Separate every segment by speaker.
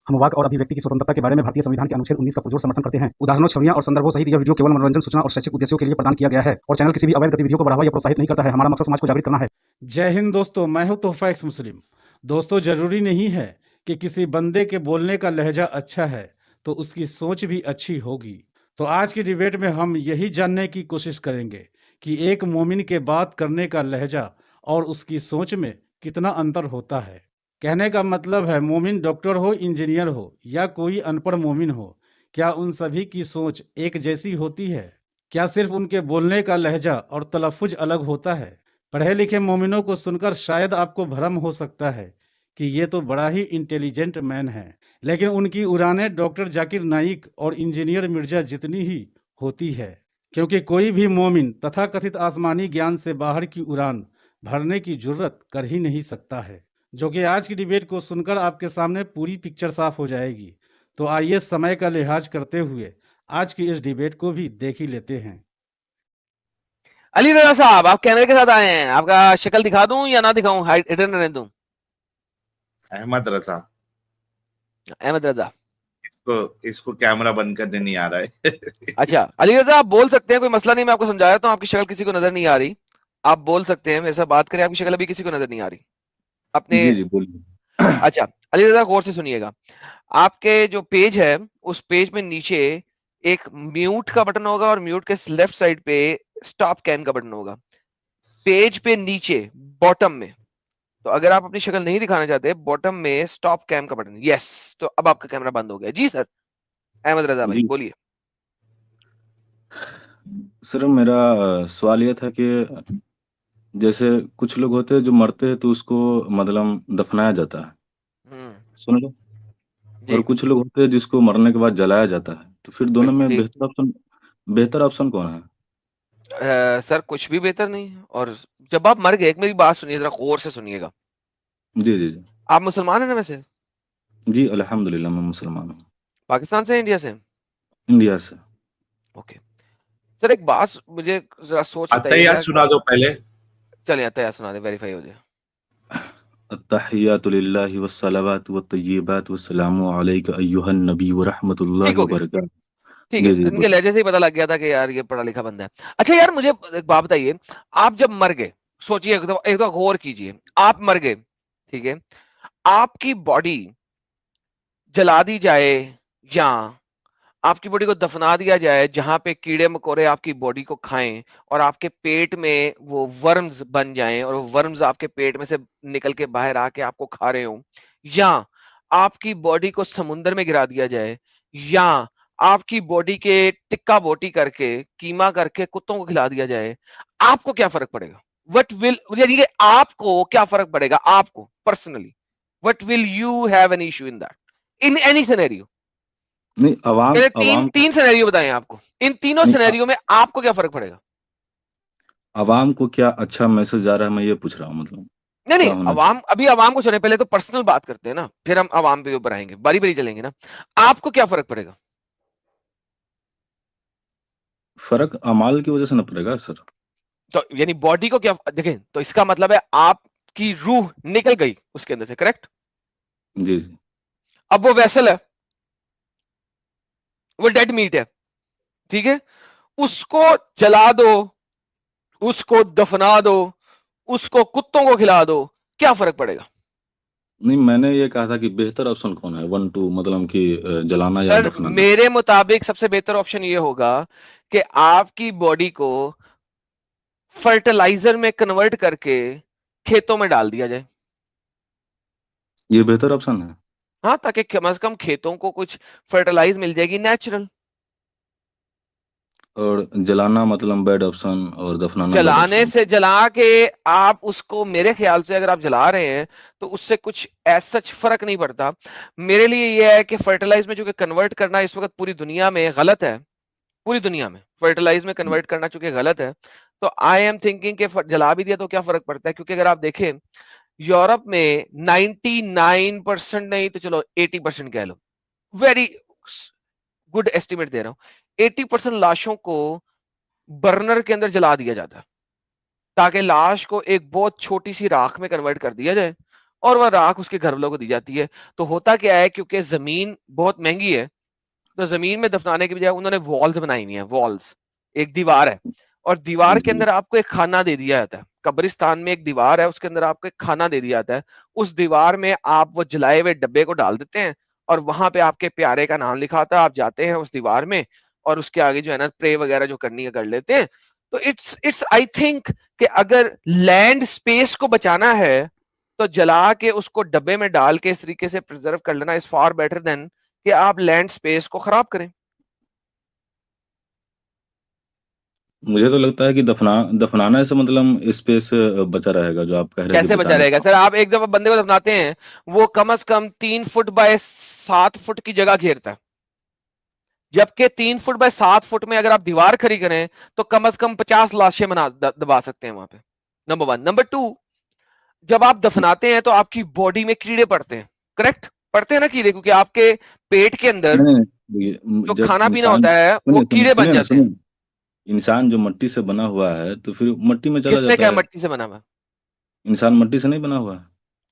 Speaker 1: हम वाक और अभिव्यक्ति की स्वतंत्रता के बारे में भारतीय संविधान के अनुच्छेद 19 का पुरजोर समर्थन करते हैं। उदाहरणों, छवियां और संदर्भों सहित यह वीडियो केवल मनोरंजन, सूचना और शैक्षिक उद्देश्यों के लिए प्रदान किया गया है और चैनल किसी भी अवैध गतिविधियों को बढ़ावा या प्रोत्साहित नहीं करता है। हमारा मकसद समाज को जागृत करना है।
Speaker 2: जय हिंद दोस्तों, मैं हूं तोहफा एक्स मुस्लिम। दोस्तों, जरूरी नहीं है कि किसी बंदे के बोलने का लहजा अच्छा है तो उसकी सोच भी अच्छी होगी। तो आज की डिबेट में हम यही जानने की कोशिश करेंगे कि एक मोमिन के बात करने का लहजा और उसकी सोच में कितना अंतर होता है। कहने का मतलब है, मोमिन डॉक्टर हो, इंजीनियर हो या कोई अनपढ़ मोमिन हो, क्या उन सभी की सोच एक जैसी होती है? क्या सिर्फ उनके बोलने का लहजा और तलफ़ुज़ अलग होता है? पढ़े लिखे मोमिनों को सुनकर शायद आपको भ्रम हो सकता है कि ये तो बड़ा ही इंटेलिजेंट मैन है, लेकिन उनकी उड़ानें डॉक्टर जाकिर नाइक और इंजीनियर मिर्जा जितनी ही होती है, क्योंकि कोई भी मोमिन तथाकथित आसमानी ज्ञान से बाहर की उड़ान भरने की जुर्रत कर ही नहीं सकता है। जो कि आज की डिबेट को सुनकर आपके सामने पूरी पिक्चर साफ हो जाएगी। तो आइए समय का लिहाज करते हुए आज की इस डिबेट को भी देख ही लेते हैं।
Speaker 3: अली रजा साहब, आप कैमरे के साथ आए हैं, आपका शक्ल दिखा दूं या ना दिखाऊं, हिडन रहने दूं?
Speaker 4: अहमद रजा।
Speaker 3: अहमद रजा,
Speaker 4: इसको कैमरा बंद करने नहीं आ रहा है।
Speaker 3: अच्छा अली रजा, आप बोल सकते हैं, कोई मसला नहीं। मैं आपको समझाया तो आपकी शक्ल किसी को नजर नहीं आ रही, आप बोल सकते हैं, मेरे साथ बात करें। आपकी शक्ल अभी किसी को नजर नहीं आ रही अपने।
Speaker 5: जी बोलिए।
Speaker 3: अच्छा अली रजा, गौर से सुनिएगा। आपके जो पेज है उस पेज में नीचे एक म्यूट का बटन होगा और म्यूट के लेफ्ट साइड पे स्टॉप कैम का बटन होगा। पेज पे नीचे बॉटम में, तो अगर आप अपनी शक्ल नहीं दिखाना चाहते, बॉटम में स्टॉप कैम का बटन, यस, तो अब आपका कैमरा बंद हो गया। जी सर, अहमद रजा भाई
Speaker 5: जी
Speaker 3: बोलिए।
Speaker 5: सर, मेरा सवाल यह था कि जैसे कुछ लोग होते हैं जो मरते हैं तो उसको मतलब दफनाया जाता है, सुन लो, और
Speaker 3: जी
Speaker 5: कुछ लोग होते हैं जिसको मरने के बाद जलाया जाता है। तो फिर दोनों में
Speaker 3: जी
Speaker 5: बेहतर ऑप्शन कौन है?
Speaker 3: सर, कुछ भी बेहतर नहीं है। और जब आप मर गए, एक मेरी बात सुनिए, जरा गौर से सुनिएगा।
Speaker 5: जी जी जी
Speaker 3: आप मुसलमान हैं ना? वैसे
Speaker 5: जी, अल्हम्दुलिल्लाह मैं मुसलमान हूँ।
Speaker 3: पाकिस्तान से, इंडिया से?
Speaker 5: इंडिया से।
Speaker 3: ओके सर, एक बात मुझे जरा सोच
Speaker 4: अत्तहियात
Speaker 3: बताइएगा।
Speaker 4: सुना दो पहले।
Speaker 3: चलिए अतः सुना दे, वेरीफाई हो जाए।
Speaker 5: अत्तहियातु लिल्लाहि वस्सलावातु वत्तय्यिबातु वस्सलामु अलैका अय्युहन नबी व रहमतुल्लाहि
Speaker 3: ठीक हो
Speaker 5: व
Speaker 3: गया,
Speaker 5: बरकातुहू।
Speaker 3: ठीक है।
Speaker 5: जी जी
Speaker 3: इनके
Speaker 5: बोलिए।
Speaker 3: लहजे से ही पता लग गया था कि यार ये पढ़ा लिखा बंदा है। अच्छा यार, मुझे एक बात बताइए, आप जब मर गए, सोचिए, एक दफा गौर कीजिए, आप मर गए, ठीक है, आपकी बॉडी जला दी जाए या आपकी बॉडी को दफना दिया जाए जहां पे कीड़े मकोड़े आपकी बॉडी को खाएं और आपके पेट में वो वर्म्स बन जाएं और वो वर्म्स आपके पेट में से निकल के बाहर आके आपको खा रहे हो, या आपकी बॉडी को समुंदर में गिरा दिया जाए, या आपकी बॉडी के टिक्का बोटी करके, कीमा करके कुत्तों को खिला दिया जाए, आपको क्या फर्क पड़ेगा? वट विल, यानी कि आपको क्या फर्क पड़ेगा? आपको personally what will you have an issue in that, in any scenario?
Speaker 5: नहीं, अवाम
Speaker 3: मैंने
Speaker 5: अवाम
Speaker 3: तीन सिनेरियो बताए आपको। इन तीनों
Speaker 5: नहीं
Speaker 3: सिनेरियो में आपको क्या फर्क पड़ेगा?
Speaker 5: अवाम को क्या अच्छा मैसेज जा रहा है, मैं ये पूछ रहा हूँ, मतलब
Speaker 3: नहीं
Speaker 5: क्या
Speaker 3: नहीं,
Speaker 5: होना चाहिए?
Speaker 3: अवाम, अभी अवाम को छोड़े, पहले तो पर्सनल बात करते हैं ना, फिर हम अवाम पे ऊपर आएंगे, बारी बारी चलेंगे ना। आपको क्या फर्क पड़ेगा?
Speaker 5: फर्क अमाल की वजह से न पड़ेगा सर।
Speaker 3: तो यानी बॉडी को क्या, देखें, तो इसका मतलब है आपकी रूह निकल गई उसके अंदर से, करेक्ट?
Speaker 5: जी जी
Speaker 3: अब वो वेसल है, वो डेड मीट है, ठीक है, उसको जला दो, उसको दफना दो, उसको कुत्तों को खिला दो, क्या फर्क पड़ेगा?
Speaker 5: नहीं, मैंने ये कहा था कि बेहतर ऑप्शन कौन है, 1 2, मतलब कि जलाना या
Speaker 3: सर
Speaker 5: दफनाना।
Speaker 3: मेरे मुताबिक सबसे बेहतर ऑप्शन ये होगा कि आपकी बॉडी को फर्टिलाइजर में कन्वर्ट करके खेतों में डाल दिया जाए।
Speaker 5: ये बेहतर ऑप्शन है।
Speaker 3: हाँ, ताकि कम से कम खेतों को कुछ फर्टिलाइज मिल जाएगी, नेचुरल।
Speaker 5: और जलाना मतलब बैड ऑप्शन, और दफनाना बैड
Speaker 3: जलाने
Speaker 5: ऑप्शन।
Speaker 3: से, जला के आप उसको, मेरे ख्याल से अगर आप जला रहे हैं तो उससे कुछ ऐसा सच फर्क नहीं पड़ता। मेरे लिए यह है कि फर्टिलाइज में जो कि कन्वर्ट करना इस वक्त पूरी दुनिया में गलत है, पूरी दुनिया में फर्टिलाइज में कन्वर्ट करना चूंकि गलत है, तो आई एम थिंकिंग कि जला भी दिया तो क्या फर्क पड़ता है। क्योंकि अगर आप देखें, यूरोप में 99% नहीं तो चलो 80% कह लो, वेरी गुड एस्टिमेट दे रहा हूं, 80% लाशों को बर्नर के अंदर जला दिया जाता है ताकि लाश को एक बहुत छोटी सी राख में कन्वर्ट कर दिया जाए और वह राख उसके घर वालों को दी जाती है। तो होता क्या है, क्योंकि जमीन बहुत महंगी है, तो जमीन में दफनाने के बजाय उन्होंने वॉल्स बनाई हुई है, वॉल्स, एक दीवार है, और दीवार के
Speaker 5: जी।
Speaker 3: अंदर आपको एक खाना दे दिया जाता है। कब्रिस्तान में एक दीवार है, उसके अंदर आपको एक खाना दे दिया जाता है। उस दीवार में आप वो जलाए हुए डब्बे को डाल देते हैं, और वहां पे आपके प्यारे का नाम लिखा होता है। आप जाते हैं उस दीवार में, और उसके आगे जो है ना प्रे वगैरह जो करनी है कर लेते हैं। तो इट्स आई थिंक कि अगर लैंड स्पेस को बचाना है, तो जला के उसको डब्बे में डाल के इस तरीके से प्रिजर्व कर लेना इज फार बेटर देन कि आप लैंड स्पेस को खराब करें।
Speaker 5: मुझे तो लगता है कि दफनाने से मतलब स्पेस बचा रहेगा, जो आप कह रहे हैं कि
Speaker 3: कैसे बचा
Speaker 5: बचाने
Speaker 3: रहेगा
Speaker 5: का।
Speaker 3: सर? आप एक दफा बंदे को दफनाते हैं, वो कम से कम 3 फुट बाय 7 फुट की जगह घेरता है, जबकि 3 फुट बाय 7 फुट में अगर आप दीवार खड़ी करें तो कम से कम 50 लाशें दबा सकते हैं वहां पे। नंबर 1। नंबर 2, जब आप दफनाते हैं तो आपकी बॉडी में कीड़े पड़ते हैं, करेक्ट? पड़ते हैं ना कीड़े, क्योंकि आपके पेट के अंदर
Speaker 5: नहीं नहीं, देखिए,
Speaker 3: जो
Speaker 5: जब
Speaker 3: खाना पीना
Speaker 5: इंसान,
Speaker 3: होता है वो
Speaker 5: सुनिए सुनिए
Speaker 3: कीड़े बन
Speaker 5: सुनिए ना
Speaker 3: जाते हैं।
Speaker 5: सुनिए, इंसान जो मट्टी से बना हुआ है तो फिर मट्टी में चला
Speaker 3: किसने
Speaker 5: जाता
Speaker 3: कहा
Speaker 5: है।
Speaker 3: मट्टी से बना हुआ?
Speaker 5: इंसान मट्टी से नहीं बना हुआ है।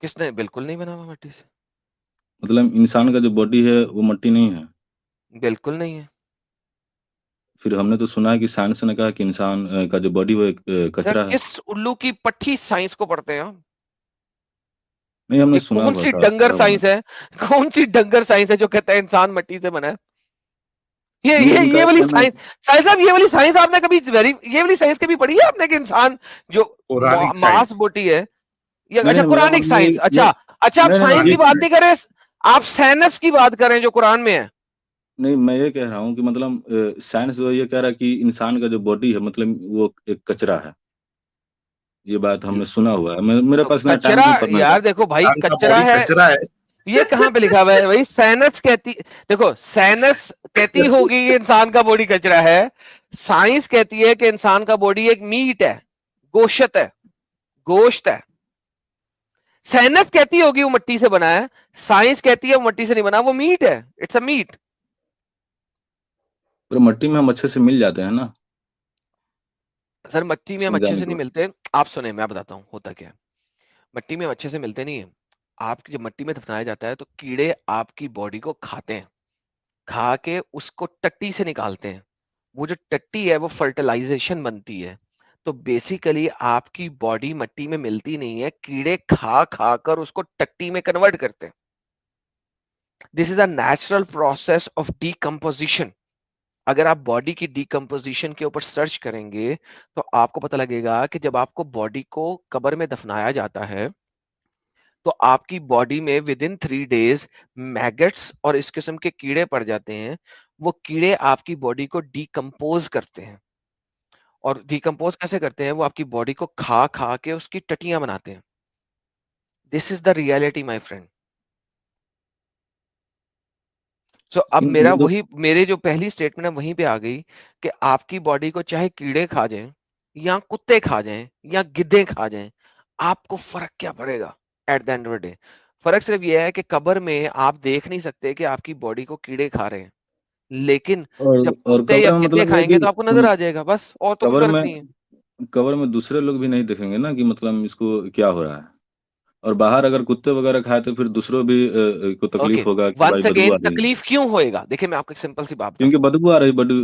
Speaker 3: किसने? बिल्कुल नहीं बना हुआ मट्टी से,
Speaker 5: मतलब इंसान का जो बॉडी है वो मट्टी नहीं है।
Speaker 3: बिल्कुल नहीं है
Speaker 5: फिर हमने तो सुना है कि साइंस ने कहा कि इंसान का जो बॉडी वो एक
Speaker 3: सर।
Speaker 5: कचरा है।
Speaker 3: किस उल्लू की पट्टी साइंस को पढ़ते हैं आप?
Speaker 5: नहीं, हमने
Speaker 3: ये
Speaker 5: सुना
Speaker 3: कौन
Speaker 5: हुआ
Speaker 3: सी
Speaker 5: था,
Speaker 3: डंगर
Speaker 5: पढ़ा हुआ नहीं
Speaker 3: साइंस
Speaker 5: था।
Speaker 3: है? कौन सी डंगर साइंस है जो कहता है इंसान मिट्टी से बना है? ये
Speaker 5: नहीं,
Speaker 3: ये
Speaker 5: उनका
Speaker 3: ये
Speaker 5: एक
Speaker 3: वाली
Speaker 5: कहना है।
Speaker 3: साइंस, साइंस साहब, ये वाली साइंस आपने कभी ये वाली साइंस कभी पढ़ी है आपने कि इंसान जो
Speaker 4: पौराणिक
Speaker 3: मांस
Speaker 4: साइंस।
Speaker 3: बोटी है? ये
Speaker 5: नहीं
Speaker 3: अच्छा,
Speaker 5: नहीं, मेरा
Speaker 3: कुरानिक
Speaker 5: मानना ये
Speaker 3: साइंस,
Speaker 5: नहीं।
Speaker 3: अच्छा। अच्छा, आप
Speaker 5: नहीं नहीं
Speaker 3: साइंस
Speaker 5: नहीं,
Speaker 3: की
Speaker 4: पौराणिक
Speaker 3: बात
Speaker 4: साइंस।
Speaker 3: नहीं करें, आप साइंस की बात करें जो कुरान में है।
Speaker 5: नहीं, मैं ये कह रहा हूँ कि मतलब साइंस जो ये कह रहा है कि इंसान का जो बॉडी है मतलब वो एक कचरा है। ये बात हमने सुना हुआ है। मेरे
Speaker 3: तो
Speaker 5: पास इतना टाइम
Speaker 3: कचरा,
Speaker 5: नहीं पढ़ने का।
Speaker 3: यार देखो भाई,
Speaker 4: इंसान का
Speaker 3: कचरा
Speaker 4: बॉडी
Speaker 3: है।
Speaker 4: कचरा है।
Speaker 3: ये कहाँ पे लिखा हुआ है भाई? साइंस कहती, देखो साइंस कहती होगी ये इंसान का बॉडी कचरा है, साइंस कहती है कि इंसान का बॉडी एक मीट है, गोश्त है, गोश्त है। साइंस कहती होगी वो मिट्टी से बना है, साइंस कहती है वो मिट्टी से नहीं बना, वो मीट है, इट्स अ मीट।
Speaker 5: पर मट्टी में हम अच्छे से मिल जाते हैं ना,
Speaker 3: सर मिट्टी में हम
Speaker 5: सूख
Speaker 3: अच्छे
Speaker 5: जाने
Speaker 3: से
Speaker 5: के
Speaker 3: नहीं
Speaker 5: बाद।
Speaker 3: मिलते। आप सुने, मैं बताता हूँ होता क्या है। मिट्टी में हम अच्छे से मिलते नहीं है। आपकी जब मिट्टी में दफनाया जाता है तो कीड़े आपकी बॉडी को खाते हैं, खा के उसको टट्टी से निकालते हैं। वो जो टट्टी है वो फर्टिलाइजेशन बनती है। तो बेसिकली आपकी बॉडी मिट्टी में मिलती नहीं है, कीड़े खा खा कर उसको टट्टी में कन्वर्ट करते हैं। This is a natural process of decomposition. अगर आप बॉडी की डीकम्पोजिशन के ऊपर सर्च करेंगे तो आपको पता लगेगा कि जब आपको बॉडी को कब्र में दफनाया जाता है तो आपकी बॉडी में विद इन 3 डेज मैगट्स और इस किस्म के कीड़े पड़ जाते हैं। वो कीड़े आपकी बॉडी को डीकम्पोज करते हैं, और डीकम्पोज कैसे करते हैं? वो आपकी बॉडी को खा खा के उसकी टटियां बनाते हैं। This is the reality my friend. So अब
Speaker 5: लेकिन
Speaker 3: मेरा
Speaker 5: ये तो
Speaker 3: वही, मेरे जो पहली स्टेटमेंट है वहीं पे आ गई कि आपकी बॉडी को चाहे कीड़े खा जाएं या कुत्ते खा जाएं या गिद्धे खा जाएं, आपको फर्क क्या पड़ेगा? At the end of the day फर्क सिर्फ यह है कि कब्र में आप देख नहीं सकते कि आपकी बॉडी को कीड़े खा रहे हैं, लेकिन जब
Speaker 5: और
Speaker 3: कुत्ते या
Speaker 5: कब्र में
Speaker 3: गिद्धे
Speaker 5: मतलब ये है
Speaker 3: खाएंगे तो
Speaker 5: कि
Speaker 3: आपको नजर आ जाएगा, बस, और तो कोई
Speaker 5: कब्र
Speaker 3: फर्क
Speaker 5: में
Speaker 3: नहीं है।
Speaker 5: कब्र में दूसरे लोग भी नहीं देखेंगे ना कि मतलब इसको क्या हो रहा है। और बाहर अगर कुत्ते वगैरह खाए तो फिर दूसरों भी को
Speaker 3: ओके,
Speaker 5: तकलीफ होगा कि भाई
Speaker 3: वंस
Speaker 5: बदबू
Speaker 3: अगेन
Speaker 5: आ रही है।
Speaker 3: तकलीफ क्यों होएगा? देखिए मैं आपको एक सिंपल सी बात
Speaker 5: क्योंकि
Speaker 3: बताता हूँ।
Speaker 5: बदबू आ रही, बॉडी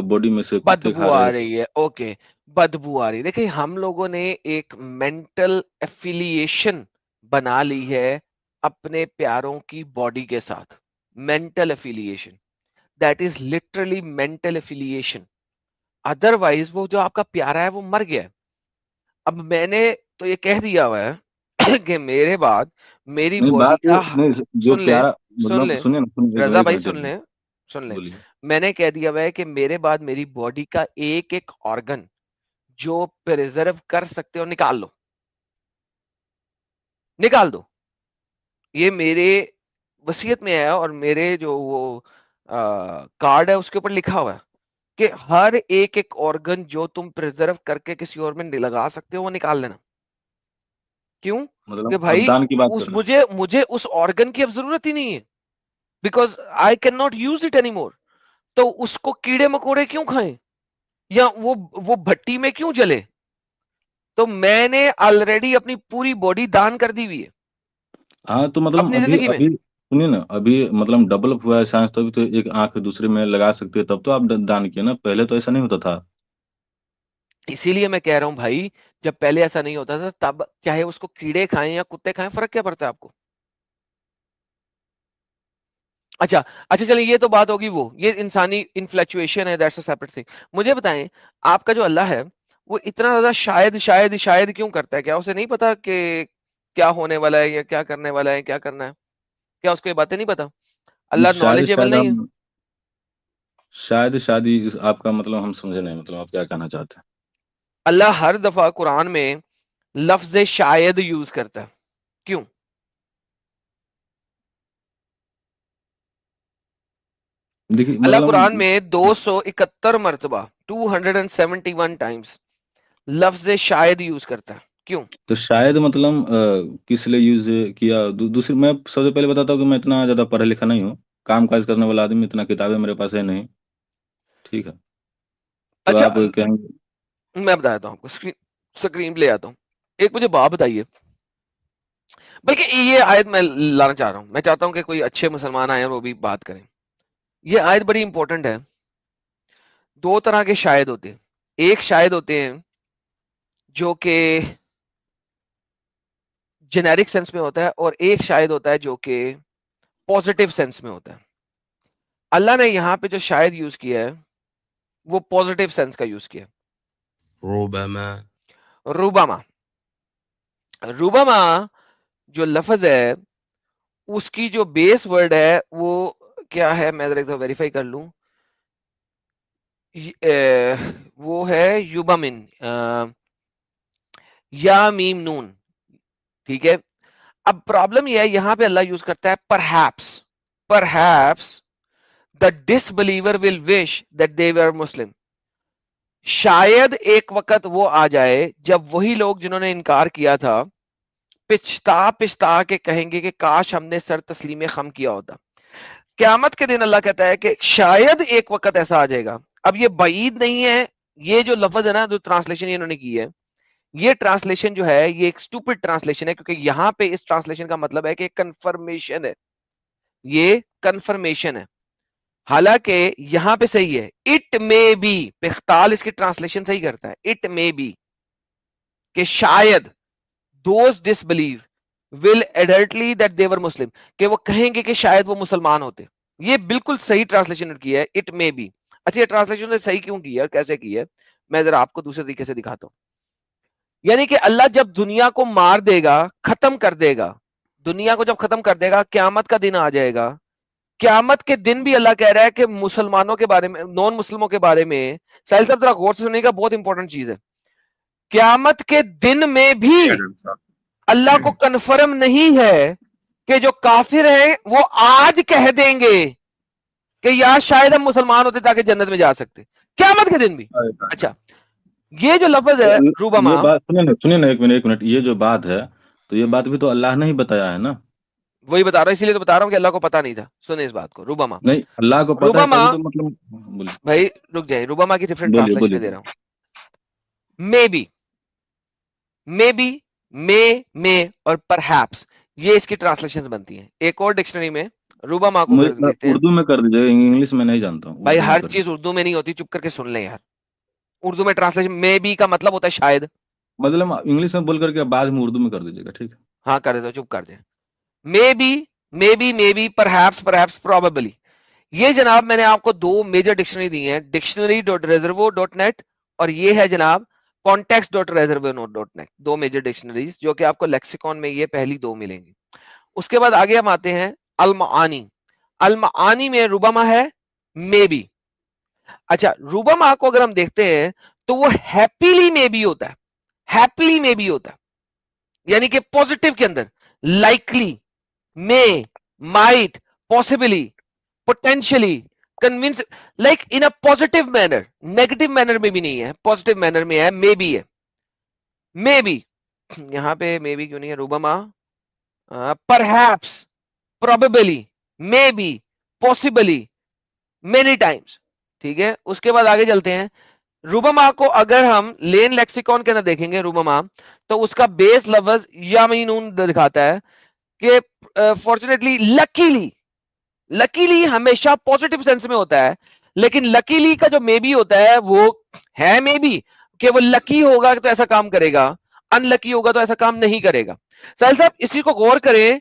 Speaker 5: बॉडी में से कुत्ते
Speaker 3: बदबू
Speaker 5: खा रहे
Speaker 3: आ
Speaker 5: हैं तो।
Speaker 3: रही है, ओके, बदबू आ रही है। देखिए हम लोगों ने एक मेंटल एफिलिएशन बना ली है अपने प्यारों की बॉडी के साथ। Mental affiliation, that is literally mental affiliation. Otherwise वो जो आपका प्यारा है वो मर गया है। अब मैंने तो ये कह दिया हुआ है कि मेरे बाद मेरी
Speaker 5: नहीं,
Speaker 3: बॉडी
Speaker 5: बात
Speaker 3: का,
Speaker 5: नहीं, जो
Speaker 3: सुन ले,
Speaker 5: प्यारा
Speaker 3: सुन
Speaker 5: मतलब
Speaker 3: ले,
Speaker 5: सुनिए ना, सुनिए,
Speaker 3: रजा
Speaker 5: एक
Speaker 3: भाई
Speaker 5: मिनट, एक
Speaker 3: सुन
Speaker 5: मिनट।
Speaker 3: ले, सुन ले।
Speaker 5: बोलिए।
Speaker 3: मैंने कह दिया हुआ है कि मेरे बाद मेरी बॉडी का एक एक ऑर्गन जो प्रिजर्व कर सकते हो निकाल लो, निकाल दो। ये मेरे वसीयत में है, और मेरे जो वो कार्ड है उसके ऊपर लिखा हुआ है कि हर एक एक ऑर्गन जो तुम प्रिजर्व करके किसी और में लगा सकते हो वो निकाल लेना। क्यों? कि
Speaker 5: मतलब आप
Speaker 3: भाई
Speaker 5: दान की बात कर
Speaker 3: उस
Speaker 5: रहे हैं।
Speaker 3: मुझे मुझे उस ऑर्गन की अब जरूरत ही नहीं है, because I can not use it anymore. तो उसको कीड़े मकोड़े क्यों खाएं, या वो भट्टी में क्यों जले? तो मैंने ऑलरेडी अपनी पूरी बॉडी दान कर दी हुई है।
Speaker 5: हाँ तो मतलब
Speaker 3: अपनी
Speaker 5: अभी
Speaker 3: जिंदगी में।
Speaker 5: अभी सुनिए ना, अभी मतलब डेवलप हुआ है साइंस, तभी तो एक आंख दूसरे में लगा सकते हैं, तब तो आप दान किए ना, पहले तो ऐसा नहीं होता था।
Speaker 3: इसीलिए मैं कह रहा हूं भाई, जब पहले ऐसा नहीं होता था तब चाहे उसको कीड़े खाएं या कुत्ते खाएं, फर्क क्या पड़ता है आपको? अच्छा, अच्छा चलिए, ये तो बात होगी, वो ये इंसानी इन्फ्लैचुएशन है, दैट्स अ सेपरेट थिंग। मुझे बताएं, आपका जो अल्लाह है वो इतना ज्यादा शायद शायद शायद क्यों करता है? क्या उसे नहीं पता कि क्या होने वाला है या क्या करने वाला है, क्या करना है? क्या उसको ये बातें नहीं पता? अल्लाह
Speaker 5: शायद
Speaker 3: नॉलेजेबल
Speaker 5: शायद
Speaker 3: नहीं है?
Speaker 5: हम शायद शादी आपका मतलब हम समझे नहीं, मतलब आप क्या कहना चाहते हैं?
Speaker 3: अल्लाह हर दफा कुरान में लफ्ज शायद यूज करता है, क्यों?
Speaker 5: देखिए
Speaker 3: अल्लाह कुरान
Speaker 5: मतलब,
Speaker 3: में 271 मरतबा 271 टाइम्स लफ्ज शायद यूज करता है, क्यों?
Speaker 5: तो शायद मतलब किस लिए यूज किया? दूसरी, मैं सबसे पहले बताता हूँ कि मैं इतना ज्यादा पढ़ा लिखा नहीं हूँ, काम काज करने वाला आदमी, इतना किताबें मेरे पास है नहीं। ठीक है, तो
Speaker 3: अच्छा,
Speaker 5: आप कहेंगे।
Speaker 3: मैं बता देता हूँ आपको, स्क्रीन स्क्रीन ले आता हूँ। एक मुझे बात बताइए, बल्कि ये आयत मैं लाना चाह रहा हूँ, मैं चाहता हूँ कि कोई अच्छे मुसलमान आए और वो भी बात करें। ये आयत बड़ी इंपॉर्टेंट है। दो तरह के शायद होते हैं, एक शायद होते हैं जो कि जेनेरिक सेंस में होता है, और एक शायद होता है जो कि पॉजिटिव सेंस में होता है। अल्लाह ने यहाँ पे जो शायद यूज किया है वो पॉजिटिव सेंस का यूज किया।
Speaker 6: रुबमा।
Speaker 3: रुबामा, रुबामा जो लफ्ज है उसकी जो बेस वर्ड है वो क्या है, मैं जरा एक दफा वेरीफाई कर लूं। वो है युबामिन, या मीम नून, ठीक है। अब प्रॉब्लम यह है, यहां पे अल्लाह यूज करता है perhaps. Perhaps the disbeliever will wish that they were Muslim. शायद एक वक्त वो आ जाए जब वही लोग जिन्होंने इनकार किया था पिछता पिछता के कहेंगे कि काश हमने सर तस्लीम खम किया होता। क्यामत के दिन अल्लाह कहता है कि शायद एक वक्त ऐसा आ जाएगा। अब ये बईद नहीं है, ये जो लफ्ज है ना, जो ट्रांसलेशन इन्होंने की है, ये ट्रांसलेशन जो है ये एक स्टूपिड ट्रांसलेशन है, क्योंकि यहां पे इस ट्रांसलेशन का मतलब है कि कंफर्मेशन है, ये कंफर्मेशन है। हालांकि यहां पे सही है, इट मे बी, पिख्ताल इसकी ट्रांसलेशन सही करता है, इट मे बी, कि शायद दोज डिसबिलीव विल एडल्टली दैट देवर मुस्लिम, कि वो कहेंगे कि शायद वो मुसलमान होते। ये बिल्कुल सही ट्रांसलेशन की है, इट मे बी। अच्छा, ये ट्रांसलेशन ने सही क्यों की है और कैसे की है, मैं जरा आपको दूसरे तरीके से दिखाता हूं। यानी कि अल्लाह जब दुनिया को मार देगा, खत्म कर देगा, दुनिया को जब खत्म कर देगा, क्यामत का दिन आ जाएगा। क्यामत के दिन भी अल्लाह कह रहा है कि मुसलमानों के बारे में, नॉन मुस्लिमों के बारे में, साहिल साहब जरा गौर से सुनिएगा, बहुत इंपॉर्टेंट चीज है। क्यामत के दिन में भी अल्लाह को कन्फर्म नहीं है कि जो काफिर है वो आज कह देंगे कि यार शायद हम मुसलमान होते ताकि जन्नत में जा सकते, क्यामत के दिन भी। अच्छा, ये जो लफ्ज है
Speaker 5: ये
Speaker 3: रूबमा,
Speaker 5: बात सुनिए ना, एक मिनट, ये जो बात है, तो ये बात भी तो अल्लाह ने ही बताया है ना।
Speaker 3: वही बता रहा हूं, इसीलिए तो बता रहा हूं कि अल्लाह को पता नहीं था। सुने इस बात को, रूबमा।
Speaker 5: नहीं, अल्लाह को पता है
Speaker 3: रूबमा,
Speaker 5: तभी तो मतलब, बोलिए
Speaker 3: भाई रुक जाए, रूबमा की डिफरेंट
Speaker 5: बोलिए
Speaker 3: ट्रांसलेशन दे
Speaker 5: बोलिए।
Speaker 3: रहा हूं। मे बी, मे बी, मे और परहैप्स, ये इसकी ट्रांसलेशन बनती हैं। एक और डिक्शनरी में रूबमा को
Speaker 5: मुझे
Speaker 3: कर देखते हैं।
Speaker 5: उर्दू में कर दीजिए, इंग्लिश में नहीं जानता हूँ,
Speaker 3: भाई
Speaker 5: उर्दू में
Speaker 3: हर
Speaker 5: कर
Speaker 3: चीज
Speaker 5: दीजिए।
Speaker 3: उर्दू में नहीं होती, चुप करके सुन ले यार। उर्दू में ट्रांसलेशन मे बी का मतलब होता है शायद।
Speaker 5: मतलब इंग्लिश में बोल करके बाद में उर्दू में कर दीजिएगा, ठीक है?
Speaker 3: हाँ कर देता हूं, चुप कर दे। Maybe perhaps, perhaps probably. ये जनाब मैंने आपको दो मेजर डिक्शनरी दी हैं, dictionary.reservoir.net और ये है जनाब context.reservoir.net, दो मेजर डिक्शनरीज जो कि आपको लेक्सिकॉन में ये पहली दो मिलेंगी। उसके बाद आगे हम आते हैं अलमानी। अलमानी में रुबामा है मे बी। अच्छा, रुबामा को अगर हम देखते हैं तो वो हैप्पीली मे बी होता है, हैप्पीली मे बी होता है, यानी कि पॉजिटिव के अंदर, likely, may, might, possibly, potentially, convince, like in a positive manner, negative manner में भी नहीं है, पॉजिटिव मैनर में है, मे बी है। मे बी, यहां पे मे बी क्यों नहीं है, रुबामा, perhaps, probably, maybe, possibly, many times. ठीक है, उसके बाद आगे चलते हैं। रुबामा को अगर हम लेन लेक्सिकॉन के अंदर देखेंगे रुबामा, तो उसका बेस लफ्ज यामीनून दिखाता है कि फॉर्चुनेटली लकीली हमेशा पॉजिटिव सेंस में होता है, लेकिन लकीली का जो मे बी होता है वो है मे बी कि वो लकी होगा तो ऐसा काम करेगा, अनलकी होगा तो ऐसा काम नहीं करेगा। साहिल साहब इसी को गौर करें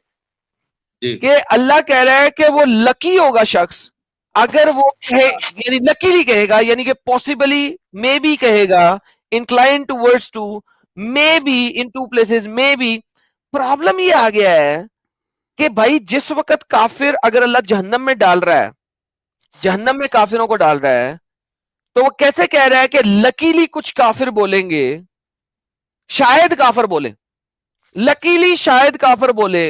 Speaker 4: जी
Speaker 3: कि अल्लाह कह रहा है कि वो लकी होगा शख्स अगर वो कहे, यानी लकीली कहेगा, यानी कि पॉसिबली मे बी कहेगा, incline towards two, maybe in two places maybe. Problem ये आ गया है कि भाई जिस वक्त काफिर अगर अल्लाह जहन्नम में डाल रहा है, जहन्नम में काफिरों को डाल रहा है, तो वो कैसे कह रहा है कि लकीली कुछ काफिर बोलेंगे, शायद काफिर बोले, लकीली शायद काफिर बोले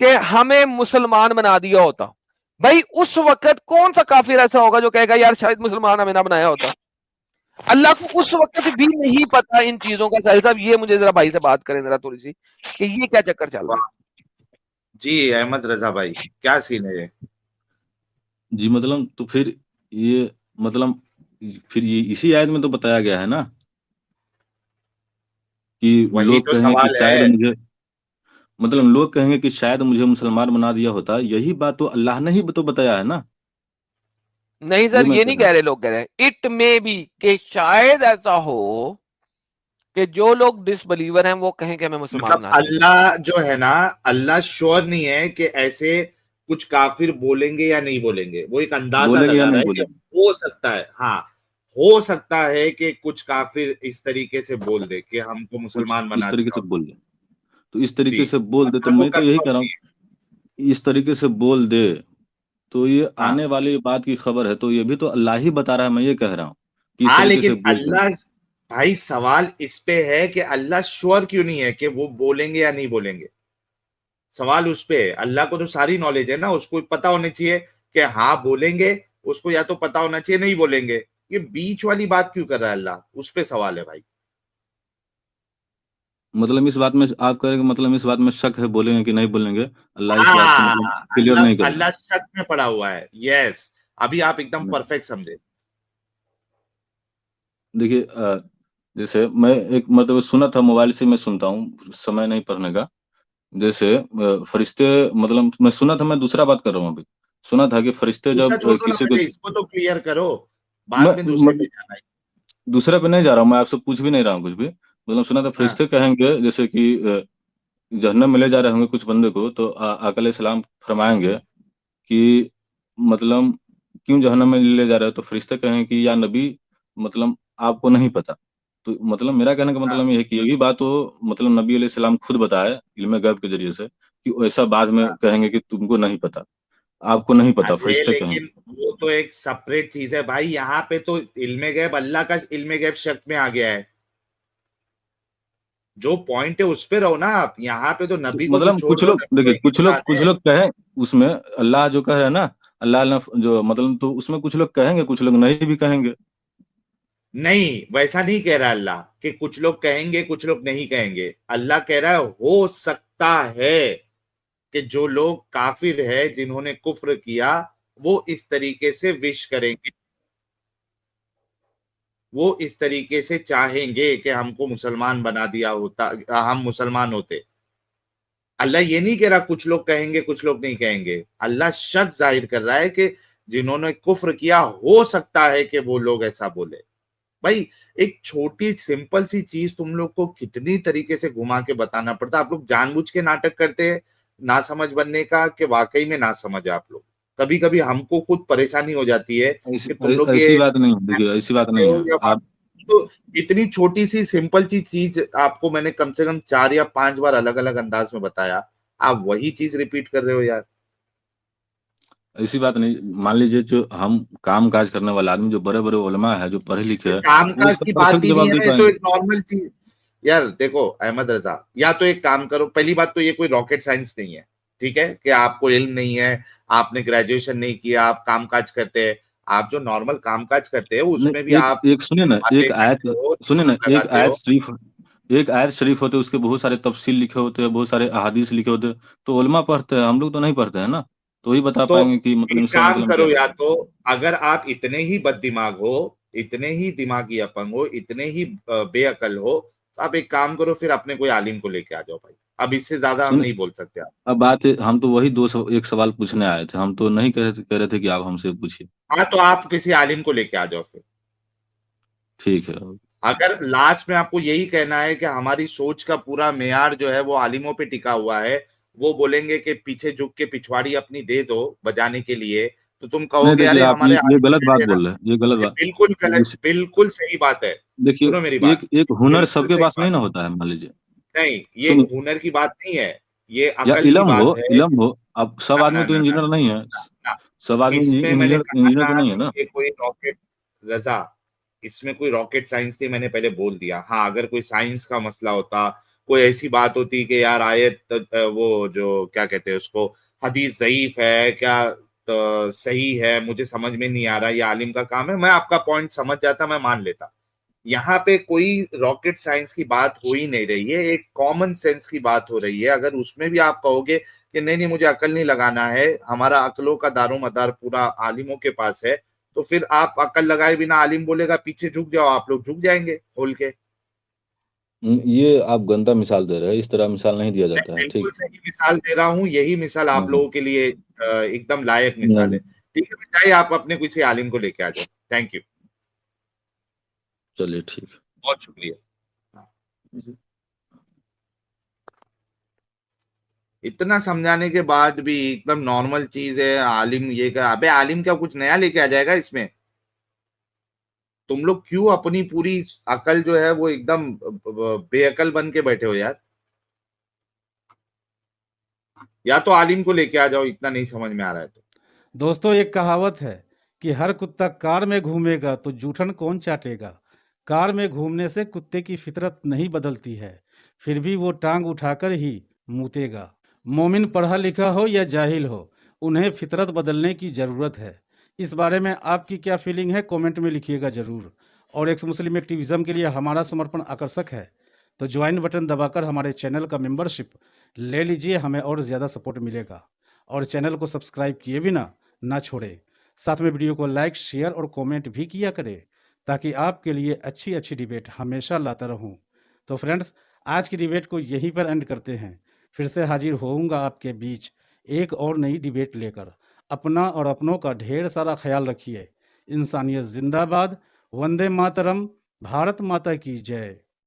Speaker 3: कि हमें मुसलमान बना दिया होता। भाई उस वक्त कौन सा काफिर ऐसा होगा जो कहेगा यार शायद मुसलमान हमें ना बनाया होता। अल्लाह को उस वक्त भी नहीं पता इन चीजों का। साहिल साहब ये मुझे जरा भाई से बात करें जरा थोड़ी सी कि ये क्या चक्कर चल रहा है।
Speaker 4: जी अहमद रजा भाई, क्या सीन है ये?
Speaker 5: जी मतलब तो फिर ये मतलब फिर ये इसी आयत में तो बताया गया है ना कि
Speaker 4: वही
Speaker 5: लोग
Speaker 4: तो
Speaker 5: कहेंगे कि
Speaker 4: सवाल
Speaker 5: शायद
Speaker 4: है।
Speaker 5: मुझे मतलब लोग कहेंगे कि शायद मुझे मुसलमान बना दिया होता। यही बात तो अल्लाह ने ही तो बताया है ना।
Speaker 3: नहीं
Speaker 5: ये
Speaker 3: सर
Speaker 5: मैं
Speaker 3: ये
Speaker 5: कह
Speaker 3: नहीं
Speaker 5: रहा
Speaker 3: कह
Speaker 5: हूँ।
Speaker 3: रहे, लोग कह रहे हैं इट मे बी कि शायद ऐसा हो कि जो लोग डिसबिलीवर हैं वो कहें कि हमें मुसलमान
Speaker 4: मतलब
Speaker 3: बना दिया।
Speaker 4: अल्लाह जो है ना, अल्लाह श्योर नहीं है कि ऐसे कुछ काफिर बोलेंगे या नहीं बोलेंगे, वो एक अंदाजा
Speaker 5: बोलेंगे या
Speaker 4: लगा रहा
Speaker 5: नहीं
Speaker 4: है कि
Speaker 5: बोलेंगे।
Speaker 4: हो सकता है, हाँ हो सकता है कि कुछ काफिर इस तरीके से बोल दे कि हमको
Speaker 5: कुछ
Speaker 4: मुसलमान
Speaker 5: इस
Speaker 4: बना
Speaker 5: तरीके
Speaker 4: दिया
Speaker 5: से
Speaker 4: हो।
Speaker 5: बोल दे, तो इस
Speaker 4: जी
Speaker 5: तरीके से बोल दे तो
Speaker 4: अल्लाह को
Speaker 5: मैं तो यही
Speaker 4: कंफर्म
Speaker 5: कह रहा
Speaker 4: नहीं
Speaker 5: हूँ।
Speaker 4: है।
Speaker 5: इस तरीके से बोल दे तो ये
Speaker 4: हाँ
Speaker 5: आने वाली बात की खबर है, तो ये भी तो अल्लाह ही बता रहा है। मैं ये कह रहा हूँ कि इस
Speaker 4: हाँ,
Speaker 5: तरीके से
Speaker 4: लेकिन
Speaker 5: बोल दे।
Speaker 4: अल्लाह, भाई सवाल इस पे है कि अल्लाह श्योर क्यों नहीं है कि वो बोलेंगे या नहीं बोलेंगे। सवाल उस पे है। अल्लाह को तो सारी नॉलेज है ना, उसको पता होना चाहिए कि हाँ बोलेंगे, उसको या तो पता होना चाहिए नहीं बोलेंगे। ये बीच वाली बात क्यों कर रहा है अल्लाह, उस पे सवाल है भाई।
Speaker 5: मतलब इस बात में आप कहेंगे, मतलब इस बात में शक है, बोलेंगे कि नहीं बोलेंगे। अल्लाह इस बात को
Speaker 4: हाँ,
Speaker 5: मतलब क्लियर
Speaker 4: अल्लाह
Speaker 5: नहीं करेगा।
Speaker 4: अल्लाह शक में पड़ा हुआ है। यस, अभी आप एकदम परफेक्ट समझे।
Speaker 5: देखिए जैसे मैं एक मतलब सुना था, मोबाइल से मैं सुनता हूँ, समय नहीं पढ़ने का। जैसे फरिश्ते, मतलब मैं सुना था, मैं दूसरा बात कर रहा हूँ अभी। सुना था कि फरिश्ते
Speaker 4: दूसरा
Speaker 5: जब
Speaker 4: छोड़ दो ना,
Speaker 5: किसी को
Speaker 4: पहले इसको तो क्लियर करो,
Speaker 5: मैं
Speaker 4: बाद में दूसरे पे
Speaker 5: मतलब
Speaker 4: जाना है।
Speaker 5: दूसरे पे नहीं जा रहा हूँ, मैं आपसे पूछ भी नहीं रहा हूँ कुछ भी। मतलब सुना था
Speaker 4: हाँ
Speaker 5: फरिश्ते कहेंगे जैसे कि जहन्नम में ले जा रहे होंगे कुछ बंदे को, तो आका अलैहिस्सलाम फरमाएंगे कि मतलब क्यों जहन्नम में ले जा रहे हो, तो फरिश्ते कहेंगे कि या नबी मतलब आपको नहीं पता। तो मतलब मेरा कहने का
Speaker 4: हाँ
Speaker 5: मतलब ये है कि यही बात तो मतलब नबी अलैहिस्सलाम खुद बताए इल्म गैब के जरिए से कि ऐसा बाद में
Speaker 4: हाँ।
Speaker 5: कहेंगे कि तुमको नहीं पता, आपको नहीं पता,
Speaker 4: अरे
Speaker 5: फरिश्ते कहेंगे।
Speaker 4: लेकिन वो तो एक सेपरेट चीज है भाई। यहाँ पे तो इल्मे गैब, अल्लाह का इल्मे गैब शक में आ गया है। जो पॉइंट है उस पे रहो ना आप। यहाँ पे तो
Speaker 5: तो
Speaker 4: नबी को तो
Speaker 5: मतलब
Speaker 4: छोड़
Speaker 5: कुछ
Speaker 4: दो,
Speaker 5: लोग
Speaker 4: नबी तो
Speaker 5: देखिए,
Speaker 4: एक
Speaker 5: कुछ लोग
Speaker 4: इंसान
Speaker 5: कुछ
Speaker 4: है।
Speaker 5: लोग कहें उसमें अल्लाह जो कह रहे हैं ना, अल्लाह ने जो मतलब, तो उसमें कुछ लोग कहेंगे, कुछ लोग नहीं भी कहेंगे।
Speaker 4: नहीं, वैसा नहीं कह रहा अल्लाह कि कुछ लोग कहेंगे कुछ लोग नहीं कहेंगे। अल्लाह कह रहा है हो सकता है कि जो लोग काफिर है, जिन्होंने कुफ्र किया, वो इस तरीके से विश करेंगे, वो इस तरीके से चाहेंगे कि हमको मुसलमान बना दिया होता, हम मुसलमान होते। अल्लाह ये नहीं कह रहा कुछ लोग कहेंगे कुछ लोग नहीं कहेंगे। अल्लाह शक जाहिर कर रहा है कि जिन्होंने कुफ्र किया हो सकता है कि वो लोग ऐसा बोले। भाई एक छोटी सिंपल सी चीज तुम लोग को कितनी तरीके से घुमा के बताना पड़ता। आप लोग जानबूझ के नाटक करते हैं ना समझ बनने का, कि वाकई में ना समझ है आप लोग। कभी कभी हमको खुद परेशानी हो जाती है
Speaker 5: ऐसी
Speaker 4: कि तुम लोग ये
Speaker 5: ऐसी बात नहीं है, देखिए ऐसी बात
Speaker 4: करते
Speaker 5: नहीं
Speaker 4: हो
Speaker 5: है
Speaker 4: या
Speaker 5: आप।
Speaker 4: तो इतनी छोटी सी सिंपल सी चीज आपको मैंने कम से कम 4 या 5 बार अलग अलग अंदाज में बताया, आप वही चीज रिपीट कर रहे हो यार।
Speaker 5: ऐसी बात नहीं, मान लीजिए जो हम काम काज करने वाला आदमी, जो बड़े बड़े उलमा है, जो पढ़े लिखे
Speaker 4: इसमें
Speaker 5: हैं, वो
Speaker 4: कामकाज
Speaker 5: इसका
Speaker 4: की बात
Speaker 5: परफेक्ट
Speaker 4: ही नहीं
Speaker 5: जवाब
Speaker 4: है
Speaker 5: दे
Speaker 4: ना, ये तो
Speaker 5: पाएंगे।
Speaker 4: एक नॉर्मल चीज। यार देखो अहमद रजा, या तो एक काम करो, पहली बात तो ये कोई रॉकेट साइंस नहीं है, ठीक है, कि आपको इल्म नहीं है, आपने ग्रेजुएशन नहीं किया, आप कामकाज करते हैं। आप जो नॉर्मल कामकाज करते हैं उसमें भी
Speaker 5: नहीं, एक
Speaker 4: आप
Speaker 5: एक सुनिए ना,
Speaker 4: बातें
Speaker 5: एक आयत
Speaker 4: करते हो,
Speaker 5: सुनिए ना,
Speaker 4: दिमाग लगाते हो।
Speaker 5: एक आयत शरीफ होते हैं, उसके बहुत सारे तफसील लिखे होते हैं, बहुत सारे अहादीस लिखे होते हैं। तो उलमा पढ़ते हैं, हम लोग तो नहीं पढ़ते हैं ना। तो वही बता
Speaker 4: तो
Speaker 5: पाएंगे कि मतलब
Speaker 4: एक
Speaker 5: इसका
Speaker 4: काम
Speaker 5: मतलब क्या
Speaker 4: करो,
Speaker 5: है।
Speaker 4: या तो अगर आप इतने ही बददिमाग हो, इतने ही दिमागी अपंग हो, इतने ही बेअकल हो, तो आप एक काम करो, फिर अपने कोई आलिम को लेके आ जाओ भाई। अब इससे ज्यादा हम
Speaker 5: सुन,
Speaker 4: नहीं बोल सकते आप।
Speaker 5: अब बात है, हम तो वही एक सवाल पूछने आए थे, हम तो नहीं कह रहे थे कि आप हमसे पूछिए।
Speaker 4: हाँ, तो आप किसी आलिम को लेके आ जाओ फिर।
Speaker 5: ठीक है।
Speaker 4: अगर लास्ट में आपको यही कहना है कि हमारी सोच का पूरा मेयार जो है वो आलिमों पे टिका हुआ है, वो बोलेंगे कि पीछे झुक के पिछवाड़ी अपनी दे दो बजाने के लिए, तो तुम
Speaker 5: नहीं,
Speaker 4: कहोगे
Speaker 5: देखिए
Speaker 4: अरे
Speaker 5: आप
Speaker 4: हमारे
Speaker 5: ये
Speaker 4: आलिम
Speaker 5: गलत
Speaker 4: दे
Speaker 5: बात
Speaker 4: देना।
Speaker 5: बोल रहे हैं, ये गलत
Speaker 4: ये
Speaker 5: बात।
Speaker 4: बिल्कुल गलत,
Speaker 5: जिस
Speaker 4: बिल्कुल सही बात है। सुनो मेरी
Speaker 5: देखिए,
Speaker 4: बात,
Speaker 5: एक हुनर
Speaker 4: बिल्कुल
Speaker 5: सबके
Speaker 4: सही
Speaker 5: पास नहीं
Speaker 4: बात।
Speaker 5: ना होता है, मान लीजिए।
Speaker 4: नहीं, ये
Speaker 5: सुनिए,
Speaker 4: हुनर की बात नहीं है, ये
Speaker 5: या
Speaker 4: अकल की बात है।
Speaker 5: इलम हो, अब सब
Speaker 4: ना
Speaker 5: आदमी
Speaker 4: ना
Speaker 5: तो
Speaker 4: ना ना
Speaker 5: इंजीनियर नहीं है,
Speaker 4: ना ना।
Speaker 5: सब आदमी
Speaker 4: इसमें मैंने
Speaker 5: इंजीनियर
Speaker 4: कहा
Speaker 5: इंजीनियर तो
Speaker 4: ना
Speaker 5: नहीं है
Speaker 4: कि
Speaker 5: ना।
Speaker 4: ये कोई रॉकेट, रजा, इसमें कोई रॉकेट साइंस नहीं, मैंने पहले बोल दिया। हाँ, अगर कोई साइंस का मसला होता, कोई ऐसी बात होती कि यार आयत वो जो क्या कहते हैं उसको, हदीस ज़ईफ है क्या, तो सही है, मुझे समझ में नहीं आ रहा, ये आलिम का काम है, मैं आपका पॉइंट समझ जाता, मैं मान लेता। यहाँ पे कोई रॉकेट साइंस की बात हो ही नहीं रही है, एक कॉमन सेंस की बात हो रही है। अगर उसमें भी आप कहोगे कि नहीं नहीं मुझे अकल नहीं लगाना है, हमारा अकलों का दारोमदार पूरा आलिमों के पास है, तो फिर आप अकल लगाए बिना आलिम बोलेगा पीछे झुक जाओ, आप लोग झुक जाएंगे खोल के।
Speaker 5: ये आप गंदा मिसाल दे रहे हैं, इस तरह मिसाल नहीं दिया
Speaker 4: मैं
Speaker 5: जाता है।
Speaker 4: बिल्कुल
Speaker 5: ठीक।
Speaker 4: सही मिसाल दे रहा हूँ, यही मिसाल आप
Speaker 5: नहीं,
Speaker 4: लोगों के लिए एकदम लायक मिसाल है।
Speaker 5: नहीं,
Speaker 4: ठीक है, जाइए आप अपने किसी आलिम को लेके आ जाओ। थैंक यू,
Speaker 5: चलिए ठीक
Speaker 4: बहुत शुक्रिया।
Speaker 5: है।
Speaker 4: इतना समझाने के बाद भी एकदम नॉर्मल चीज है, आलिम ये का, अबे आलिम क्या कुछ नया लेके आ जाएगा इसमें? तुम लोग क्यों अपनी पूरी अकल जो है वो एकदम बेअकल बन के बैठे हो यार? या तो आलिम को लेके आ जाओ, इतना नहीं समझ में आ रहा है तो।
Speaker 2: दोस्तों, एक कहावत है कि हर कुत्ता कार में घूमेगा तो जूठन कौन चाटेगा। कार में घूमने से कुत्ते की फितरत नहीं बदलती है, फिर भी वो टांग उठाकर ही मूतेगा। मोमिन पढ़ा लिखा हो या जाहिल हो, उन्हें फितरत बदलने की ज़रूरत है। इस बारे में आपकी क्या फीलिंग है, कमेंट में लिखिएगा ज़रूर। और एक्स मुस्लिम एक्टिविज़म के लिए हमारा समर्पण आकर्षक है, तो ज्वाइन बटन दबाकर हमारे चैनल का मेंबरशिप ले लीजिए, हमें और ज़्यादा सपोर्ट मिलेगा। और चैनल को सब्सक्राइब किए बिना ना छोड़े, साथ में वीडियो को लाइक, शेयर और कमेंट भी किया करें, ताकि आपके लिए अच्छी अच्छी डिबेट हमेशा लाता रहूं। तो फ्रेंड्स, आज की डिबेट को यहीं पर एंड करते हैं। फिर से हाजिर होऊंगा आपके बीच एक और नई डिबेट लेकर। अपना और अपनों का ढेर सारा ख्याल रखिए। इंसानियत जिंदाबाद, वंदे मातरम, भारत माता की जय।